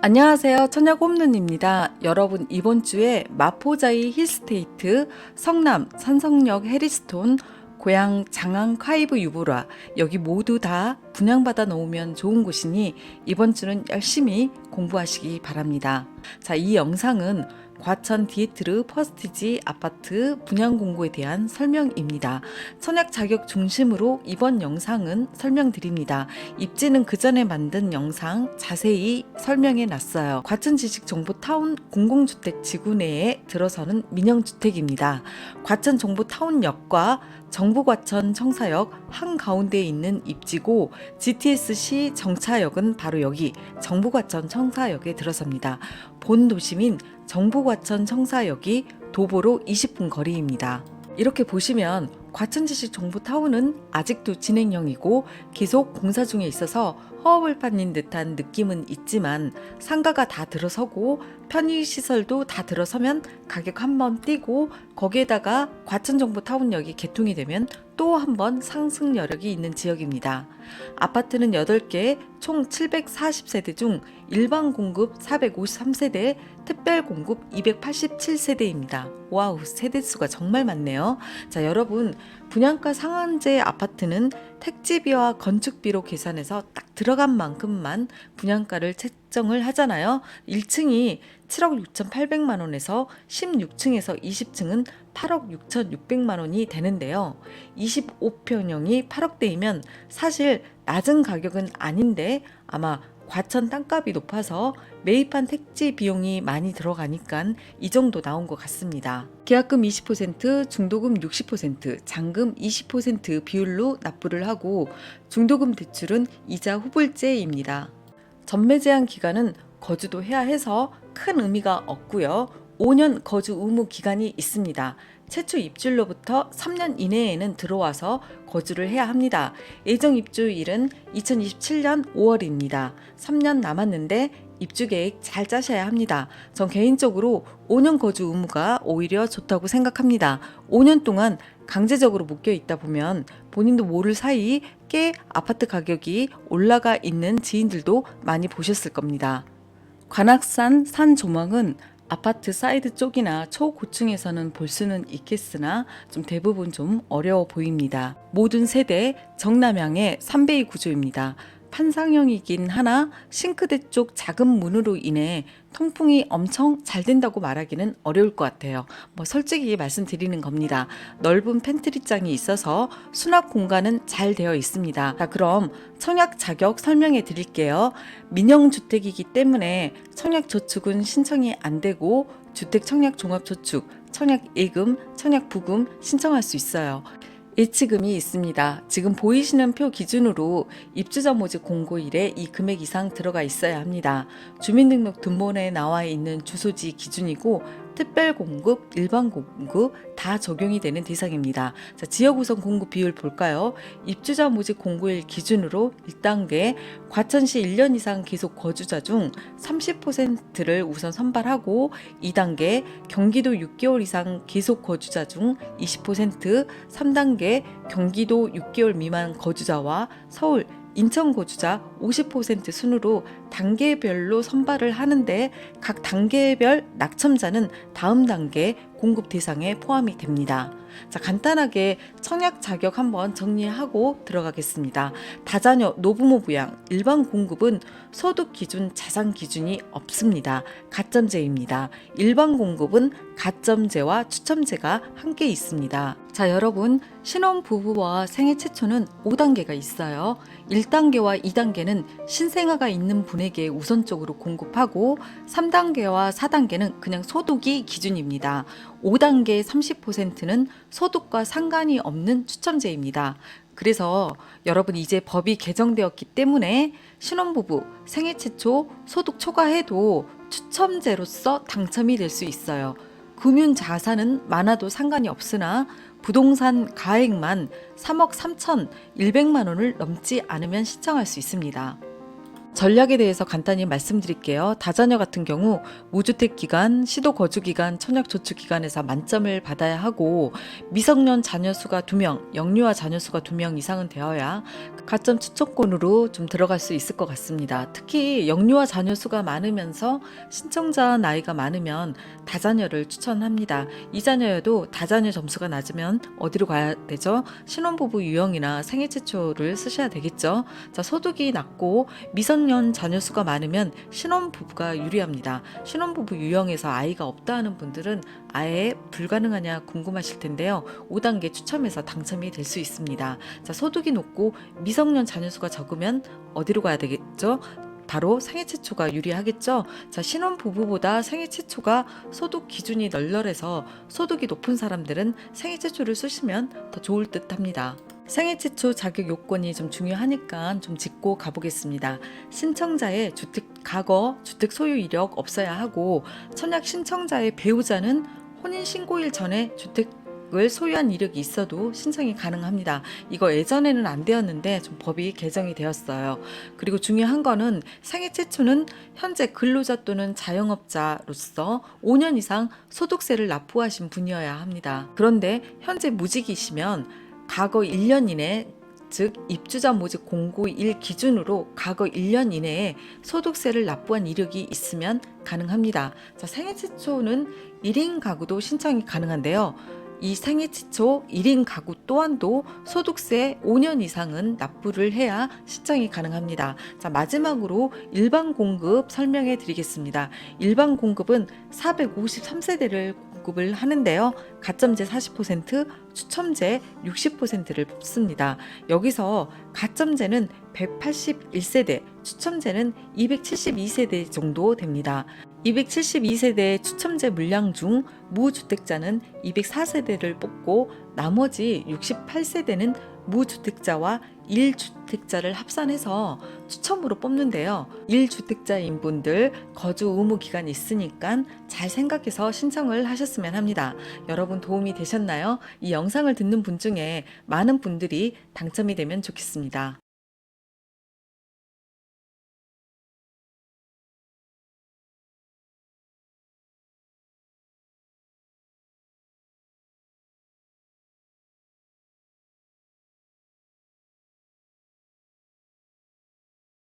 안녕하세요. 천녀홈런입니다. 여러분, 이번 주에 마포자이 힐스테이트, 성남 산성역 해리스톤, 고양 장안 카이브 유보라, 여기 모두 다 분양받아 놓으면 좋은 곳이니 이번 주는 열심히 공부하시기 바랍니다. 자, 이 영상은 과천 디에트르 퍼스티지 아파트 분양 공고에 대한 설명입니다. 청약 자격 중심으로 이번 영상은 설명드립니다. 입지는 그 전에 만든 영상 자세히 설명해 놨어요. 과천지식정보타운 공공주택 지구 내에 들어서는 민영주택입니다. 과천정보타운역과 정부과천 청사역 한가운데에 있는 입지고 GTSC 정차역은 바로 여기 정부과천 청사역에 들어섭니다. 본 도심인 정부과천 청사역이 도보로 20분 거리입니다. 이렇게 보시면 과천지식정보타운은 아직도 진행형이고 계속 공사 중에 있어서 허업을 받는 듯한 느낌은 있지만 상가가 다 들어서고 편의시설도 다 들어서면 가격 한번 뛰고 거기에다가 과천정보타운역이 개통이 되면 또 한 번 상승 여력이 있는 지역입니다. 아파트는 8개 총 740세대 중 일반 공급 453세대, 특별 공급 287세대입니다. 와우, 세대수가 정말 많네요. 자, 여러분, 분양가 상한제 아파트는 택지비와 건축비로 계산해서 딱 들어간 만큼만 분양가를 책정을 하잖아요. 1층이 7억 6,800만 원에서 16층에서 20층은 8억 6,600만 원이 되는데요. 25평형이 8억대이면 사실 낮은 가격은 아닌데 아마 과천 땅값이 높아서 매입한 택지 비용이 많이 들어가니까 이 정도 나온 것 같습니다. 계약금 20%, 중도금 60%, 잔금 20% 비율로 납부를 하고 중도금 대출은 이자 후불제입니다. 전매 제한 기간은 거주도 해야 해서 큰 의미가 없고요. 5년 거주 의무 기간이 있습니다. 최초 입주일로부터 3년 이내에는 들어와서 거주를 해야 합니다. 예정 입주일은 2027년 5월입니다. 3년 남았는데 입주 계획 잘 짜셔야 합니다. 전 개인적으로 5년 거주 의무가 오히려 좋다고 생각합니다. 5년 동안 강제적으로 묶여 있다 보면 본인도 모를 사이 꽤 아파트 가격이 올라가 있는 지인들도 많이 보셨을 겁니다. 관악산 산 조망은 아파트 사이드 쪽이나 초고층에서는 볼 수는 있겠으나 좀 대부분 좀 어려워 보입니다. 모든 세대 정남향의 3베이 구조입니다. 판상형이긴 하나 싱크대 쪽 작은 문으로 인해 통풍이 엄청 잘 된다고 말하기는 어려울 것 같아요. 솔직히 말씀드리는 겁니다. 넓은 팬트리장이 있어서 수납 공간은 잘 되어 있습니다. 자, 그럼 청약 자격 설명해 드릴게요. 민영주택이기 때문에 청약저축은 신청이 안 되고 주택청약종합저축, 청약예금, 청약부금 신청할 수 있어요. 예치금이 있습니다. 지금 보이시는 표 기준으로 입주자 모집 공고일에 이 금액 이상 들어가 있어야 합니다. 주민등록 등본에 나와 있는 주소지 기준이고 특별 공급, 일반 공급 다 적용이 되는 대상입니다. 자, 지역 우선 공급 비율 볼까요? 입주자 모집 공고일 기준으로 1단계 과천시 1년 이상 계속 거주자 중 30%를 우선 선발하고 2단계 경기도 6개월 이상 계속 거주자 중 20%, 3단계 경기도 6개월 미만 거주자와 서울 인천 거주자 50% 순으로 단계별로 선발을 하는데 각 단계별 낙첨자는 다음 단계 공급 대상에 포함이 됩니다. 자, 간단하게 청약 자격 한번 정리하고 들어가겠습니다. 다자녀 노부모 부양 일반 공급은 소득 기준 자산 기준이 없습니다. 가점제입니다. 일반 공급은 가점제와 추첨제가 함께 있습니다. 자, 여러분, 신혼부부와 생애 최초는 5단계가 있어요. 1단계와 2단계는 신생아가 있는 분에게 우선적으로 공급하고 3단계와 4단계는 그냥 소득이 기준입니다. 5단계 30%는 소득과 상관이 없는 추첨제입니다. 그래서 여러분 이제 법이 개정되었기 때문에 신혼부부 생애 최초 소득 초과해도 추첨제로서 당첨이 될 수 있어요. 금융 자산은 많아도 상관이 없으나 부동산 가액만 3억 3,100만 원을 넘지 않으면 신청할 수 있습니다. 전략에 대해서 간단히 말씀드릴게요. 다자녀 같은 경우 무주택 기간, 시도 거주 기간, 청약 조치 기간에서 만점을 받아야 하고 미성년 자녀 수가 2명, 영유아 자녀 수가 2명 이상은 되어야 가점 추천권으로 좀 들어갈 수 있을 것 같습니다. 특히 영유아 자녀 수가 많으면서 신청자 나이가 많으면 다자녀를 추천합니다. 이자녀여도 다자녀 점수가 낮으면 어디로 가야 되죠? 신혼부부 유형이나 생애 최초를 쓰셔야 되겠죠. 자, 소득이 낮고 미성년 자녀 수가 많으면 신혼부부가 유리합니다. 신혼부부 유형에서 아이가 없다 하는 분들은 아예 불가능하냐 궁금하실 텐데요. 5단계 추첨해서 당첨이 될 수 있습니다. 자, 소득이 높고 미성년 자녀 수가 적으면 어디로 가야 되겠죠? 바로 생애 최초가 유리하겠죠. 자, 신혼부부보다 생애 최초가 소득 기준이 널널해서 소득이 높은 사람들은 생애 최초를 쓰시면 더 좋을 듯 합니다. 생애 최초 자격 요건이 좀 중요하니까 좀 짚고 가보겠습니다. 신청자의 과거 주택 소유 이력 없어야 하고, 청약 신청자의 배우자는 혼인신고일 전에 주택을 소유한 이력이 있어도 신청이 가능합니다. 이거 예전에는 안 되었는데 좀 법이 개정이 되었어요. 그리고 중요한 거는 생애 최초는 현재 근로자 또는 자영업자로서 5년 이상 소득세를 납부하신 분이어야 합니다. 그런데 현재 무직이시면 과거 1년 이내, 즉 입주자 모집 공고일 기준으로 과거 1년 이내에 소득세를 납부한 이력이 있으면 가능합니다. 자, 생애 최초는 1인 가구도 신청이 가능한데요. 이 생애 최초 1인 가구 또한도 소득세 5년 이상은 납부를 해야 신청이 가능합니다. 자, 마지막으로 일반 공급 설명해 드리겠습니다. 일반 공급은 453세대를 공급을 하는데요. 가점제 40%, 추첨제 60%를 뽑습니다. 여기서 가점제는 181세대, 추첨제는 272세대 정도 됩니다. 272세대 추첨제 물량 중 무주택자는 204세대를 뽑고 나머지 68세대는 무주택자와 1주택자를 합산해서 추첨으로 뽑는데요. 1주택자인 분들 거주 의무 기간이 있으니까 잘 생각해서 신청을 하셨으면 합니다. 여러분 도움이 되셨나요? 이 영상을 듣는 분 중에 많은 분들이 당첨이 되면 좋겠습니다.